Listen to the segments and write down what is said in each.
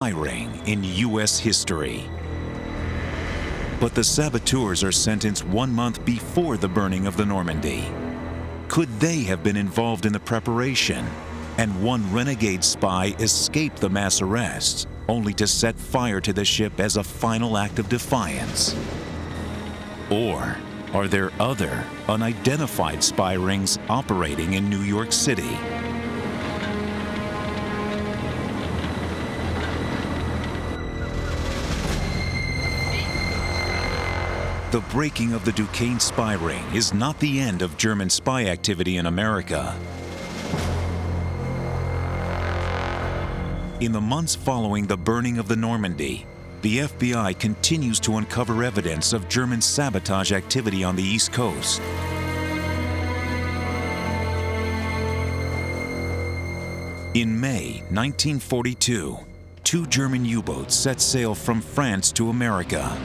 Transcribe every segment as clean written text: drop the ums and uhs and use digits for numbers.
ring in U.S. history. But the saboteurs are sentenced 1 month before the burning of the Normandy. Could they have been involved in the preparation? And one renegade spy escaped the mass arrests, only to set fire to the ship as a final act of defiance? Or are there other, unidentified spy rings operating in New York City? The breaking of the Duquesne spy ring is not the end of German spy activity in America. In the months following the burning of the Normandy, the FBI continues to uncover evidence of German sabotage activity on the East Coast. In May 1942, 2 German U-boats set sail from France to America.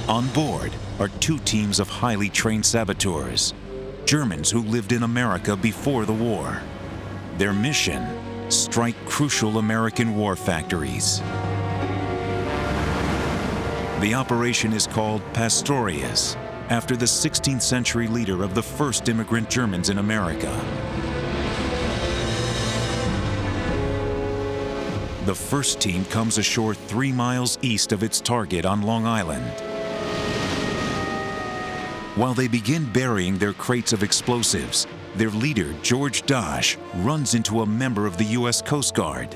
On board are 2 teams of highly trained saboteurs, Germans who lived in America before the war. Their mission: strike crucial American war factories. The operation is called Pastorius, after the 16th century leader of the first immigrant Germans in America. The first team comes ashore 3 miles east of its target on Long Island. While they begin burying their crates of explosives, their leader, George Dosh, runs into a member of the U.S. Coast Guard.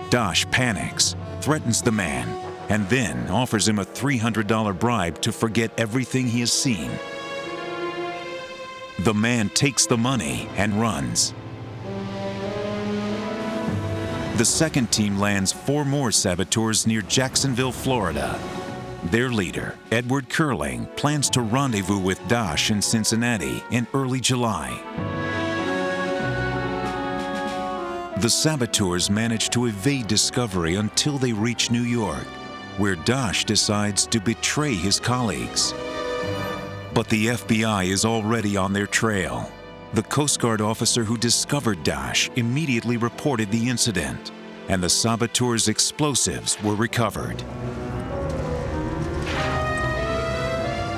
Dosh panics, threatens the man, and then offers him a $300 bribe to forget everything he has seen. The man takes the money and runs. The second team lands 4 more saboteurs near Jacksonville, Florida. Their leader, Edward Curling, plans to rendezvous with Dosh in Cincinnati in early July. The saboteurs manage to evade discovery until they reach New York, where Dosh decides to betray his colleagues. But the FBI is already on their trail. The Coast Guard officer who discovered Dosh immediately reported the incident, and the saboteurs' explosives were recovered.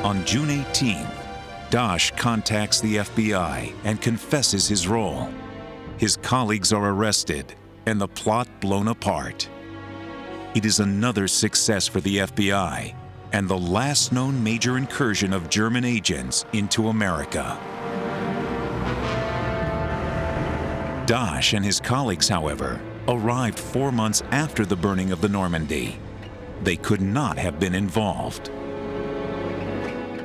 On June 18th, Dosh contacts the FBI and confesses his role. His colleagues are arrested and the plot blown apart. It is another success for the FBI and the last known major incursion of German agents into America. Dosh and his colleagues, however, arrived 4 months after the burning of the Normandy. They could not have been involved.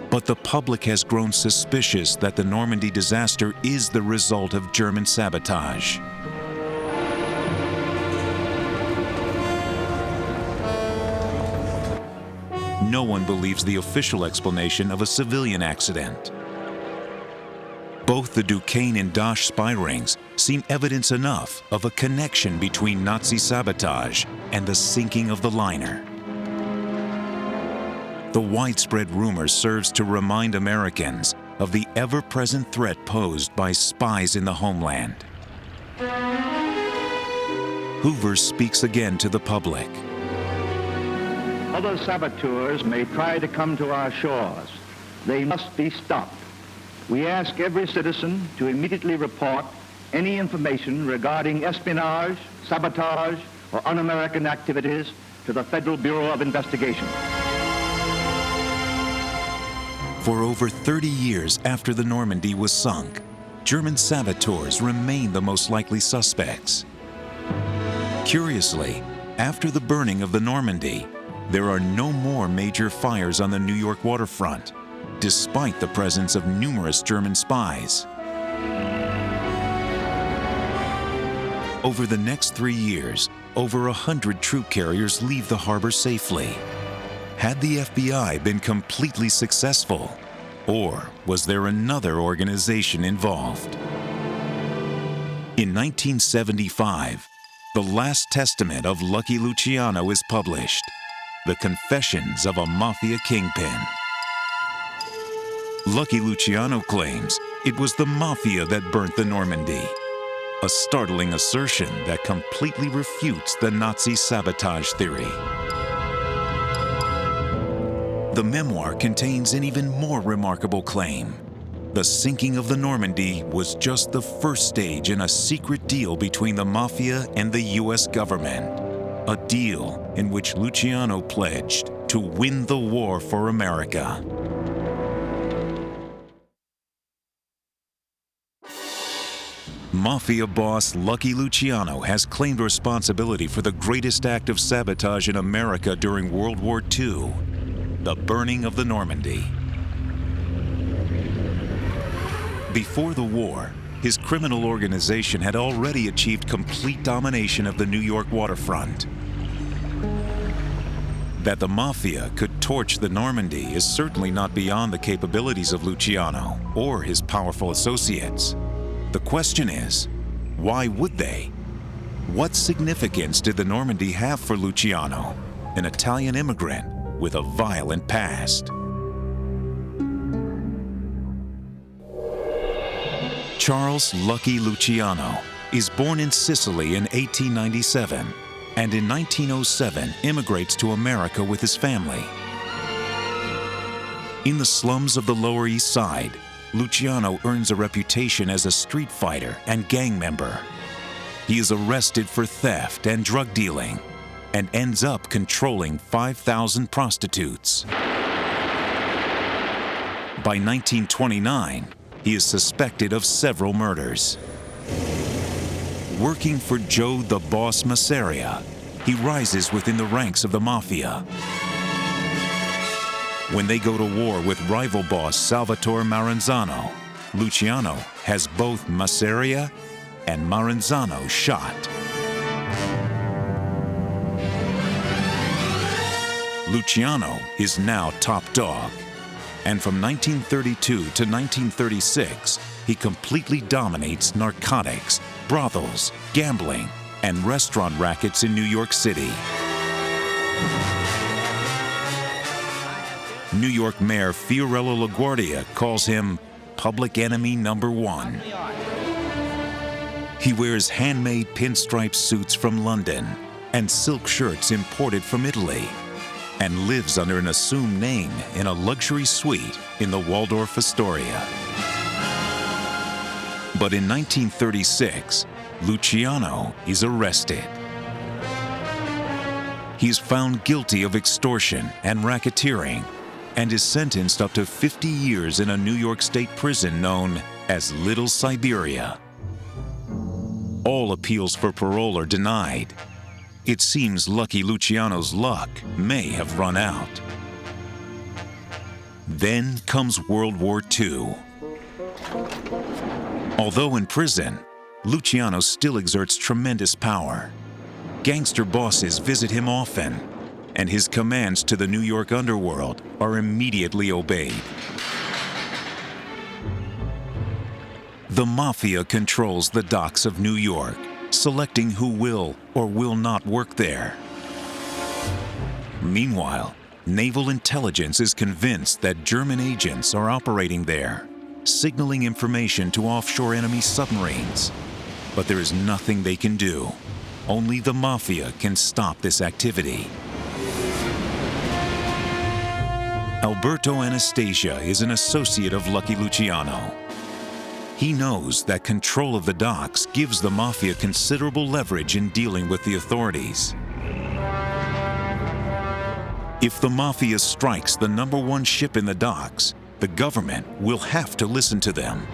But the public has grown suspicious that the Normandy disaster is the result of German sabotage. No one believes the official explanation of a civilian accident. Both the Duquesne and Dosh spy rings seem evidence enough of a connection between Nazi sabotage and the sinking of the liner. The widespread rumor serves to remind Americans of the ever-present threat posed by spies in the homeland. Hoover speaks again to the public. Other saboteurs may try to come to our shores. They must be stopped. We ask every citizen to immediately report any information regarding espionage, sabotage, or un-American activities to the Federal Bureau of Investigation. For over 30 years after the Normandy was sunk, German saboteurs remain the most likely suspects. Curiously, after the burning of the Normandy, there are no more major fires on the New York waterfront, despite the presence of numerous German spies. Over the next 3 years, over 100 troop carriers leave the harbor safely. Had the FBI been completely successful, or was there another organization involved? In 1975, the last testament of Lucky Luciano is published, The Confessions of a Mafia Kingpin. Lucky Luciano claims it was the mafia that burnt the Normandy. a startling assertion that completely refutes the Nazi sabotage theory. The memoir contains an even more remarkable claim. The sinking of the Normandy was just the first stage in a secret deal between the Mafia and the U.S. government, a deal in which Luciano pledged to win the war for America. Mafia boss Lucky Luciano has claimed responsibility for the greatest act of sabotage in America during World War II, the burning of the Normandy. Before the war, his criminal organization had already achieved complete domination of the New York waterfront. That the Mafia could torch the Normandy is certainly not beyond the capabilities of Luciano or his powerful associates. The question is, why would they? What significance did the Normandy have for Luciano, an Italian immigrant with a violent past? Charles Lucky Luciano is born in Sicily in 1897 and in 1907 immigrates to America with his family. In the slums of the Lower East Side, Luciano earns a reputation as a street fighter and gang member. He is arrested for theft and drug dealing and ends up controlling 5,000 prostitutes. By 1929, he is suspected of several murders. Working for Joe the Boss Masseria, he rises within the ranks of the Mafia. When they go to war with rival boss Salvatore Maranzano, Luciano has both Masseria and Maranzano shot. Luciano is now top dog, and from 1932 to 1936, he completely dominates narcotics, brothels, gambling, and restaurant rackets in New York City. New York Mayor Fiorello LaGuardia calls him public enemy number one. He wears handmade pinstripe suits from London and silk shirts imported from Italy, and lives under an assumed name in a luxury suite in the Waldorf Astoria. But in 1936, Luciano is arrested. He is found guilty of extortion and racketeering and is sentenced up to 50 years in a New York State prison known as Little Siberia. All appeals for parole are denied. It seems Lucky Luciano's luck may have run out. Then comes World War II. Although in prison, Luciano still exerts tremendous power. Gangster bosses visit him often, and his commands to the New York underworld are immediately obeyed. The Mafia controls the docks of New York, selecting who will or will not work there. Meanwhile, naval intelligence is convinced that German agents are operating there, signaling information to offshore enemy submarines. But there is nothing they can do. Only the Mafia can stop this activity. Alberto Anastasia is an associate of Lucky Luciano. He knows that control of the docks gives the Mafia considerable leverage in dealing with the authorities. If the Mafia strikes the #1 ship in the docks, the government will have to listen to them.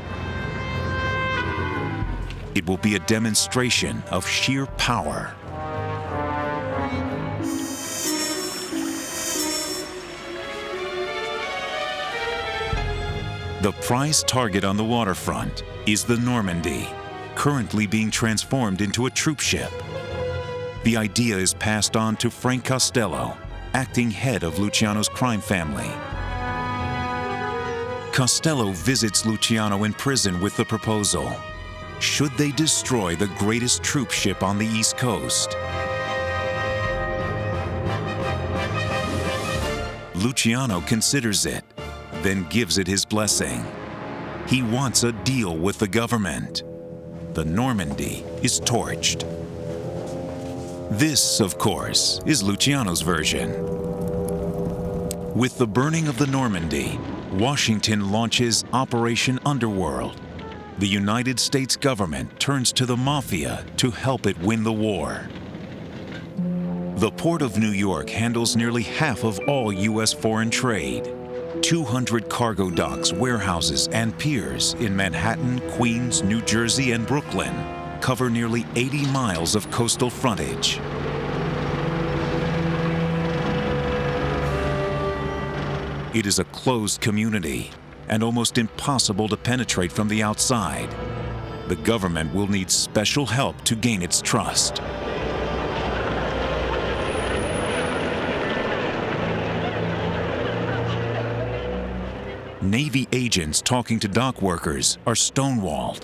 It will be a demonstration of sheer power. The prize target on the waterfront is the Normandy, currently being transformed into a troop ship. The idea is passed on to Frank Costello, acting head of Luciano's crime family. Costello visits Luciano in prison with the proposal: should they destroy the greatest troop ship on the East Coast? Luciano considers it, then gives it his blessing. He wants a deal with the government. the Normandy is torched. This, of course, is Luciano's version. With the burning of the Normandy, Washington launches Operation Underworld. The United States government turns to the Mafia to help it win the war. The Port of New York handles nearly half of all U.S. foreign trade. 200 cargo docks, warehouses, and piers in Manhattan, Queens, New Jersey, and Brooklyn cover nearly 80 miles of coastal frontage. It is a closed community and almost impossible to penetrate from the outside. The government will need special help to gain its trust. Navy agents talking to dock workers are stonewalled.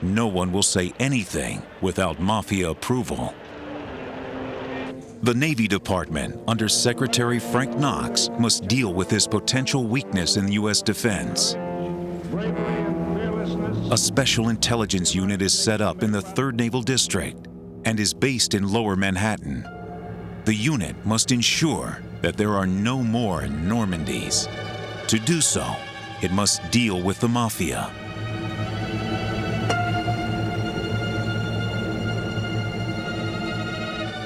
No one will say anything without Mafia approval. The Navy Department, under Secretary Frank Knox, must deal with this potential weakness in U.S. defense. A special intelligence unit is set up in the 3rd Naval District and is based in Lower Manhattan. The unit must ensure that there are no more Normandys. To do so, it must deal with the Mafia.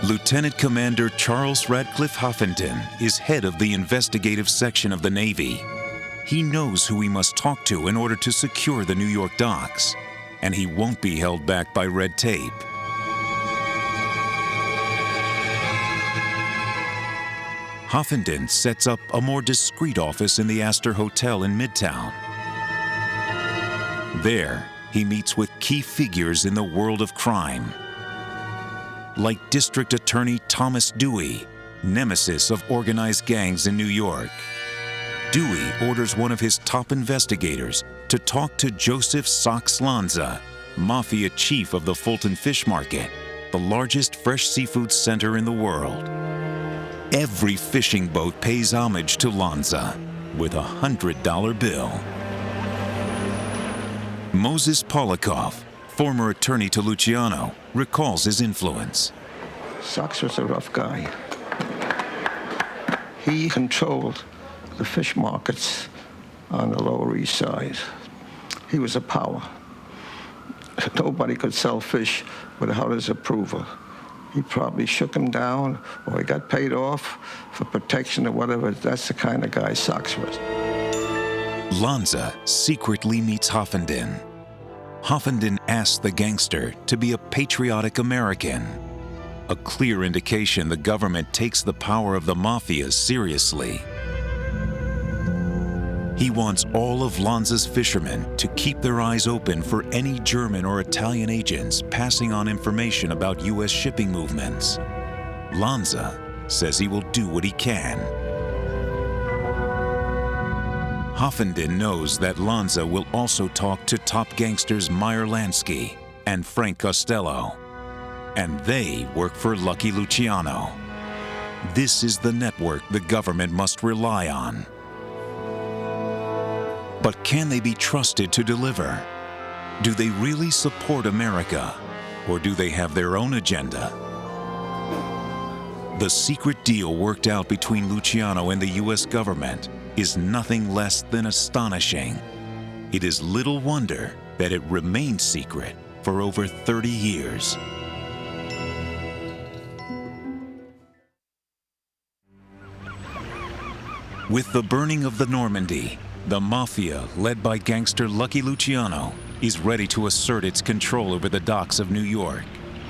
Lieutenant Commander Charles Radcliffe Huffington is head of the investigative section of the Navy. He knows who he must talk to in order to secure the New York docks, and he won't be held back by red tape. Huffington sets up a more discreet office in the Astor Hotel in Midtown. There, he meets with key figures in the world of crime, like District Attorney Thomas Dewey, nemesis of organized gangs in New York. Dewey orders one of his top investigators to talk to Joseph Sox Lanza, Mafia chief of the Fulton Fish Market, the largest fresh seafood center in the world. Every fishing boat pays homage to Lanza with a $100 bill. Moses Polikoff, former attorney to Luciano, recalls his influence. Sox was a rough guy. He controlled the fish markets on the Lower East Side. He was a power. Nobody could sell fish without his approval. He probably shook him down, or he got paid off for protection or whatever. That's the kind of guy Sox was. Lanza secretly meets Huffington. Huffington asks the gangster to be a patriotic American, a clear indication the government takes the power of the Mafia seriously. He wants all of Lanza's fishermen to keep their eyes open for any German or Italian agents passing on information about U.S. shipping movements. Lanza says he will do what he can. Huffington knows that Lanza will also talk to top gangsters Meyer Lansky and Frank Costello, and they work for Lucky Luciano. This is the network the government must rely on. But can they be trusted to deliver? Do they really support America, or do they have their own agenda? The secret deal worked out between Luciano and the U.S. government is nothing less than astonishing. It is little wonder that it remained secret for over 30 years. With the burning of the Normandy, the Mafia, led by gangster Lucky Luciano, is ready to assert its control over the docks of New York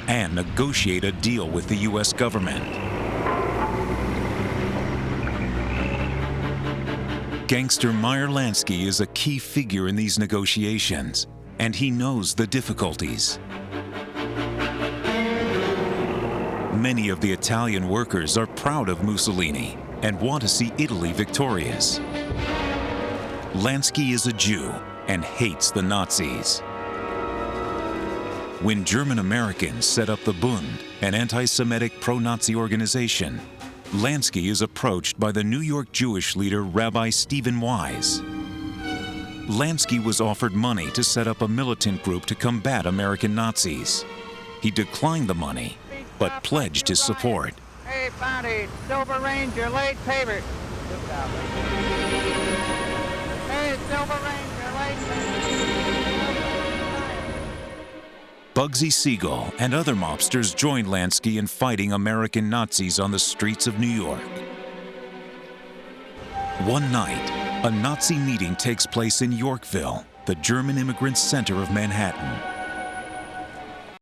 and negotiate a deal with the U.S. government. Gangster Meyer Lansky is a key figure in these negotiations, and he knows the difficulties. Many of the Italian workers are proud of Mussolini and want to see Italy victorious. Lansky is a Jew and hates the Nazis. When German Americans set up the Bund, an anti-Semitic pro-Nazi organization, Lansky is approached by the New York Jewish leader Rabbi Stephen Wise. Lansky was offered money to set up a militant group to combat American Nazis. He declined the money, but pledged his support. Hey, Bounty, Silver Ranger, late favorite. Hey, Silver Ranger, late favorite. Bugsy Siegel and other mobsters joined Lansky in fighting American Nazis on the streets of New York. One night, a Nazi meeting takes place in Yorkville, the German immigrant center of Manhattan.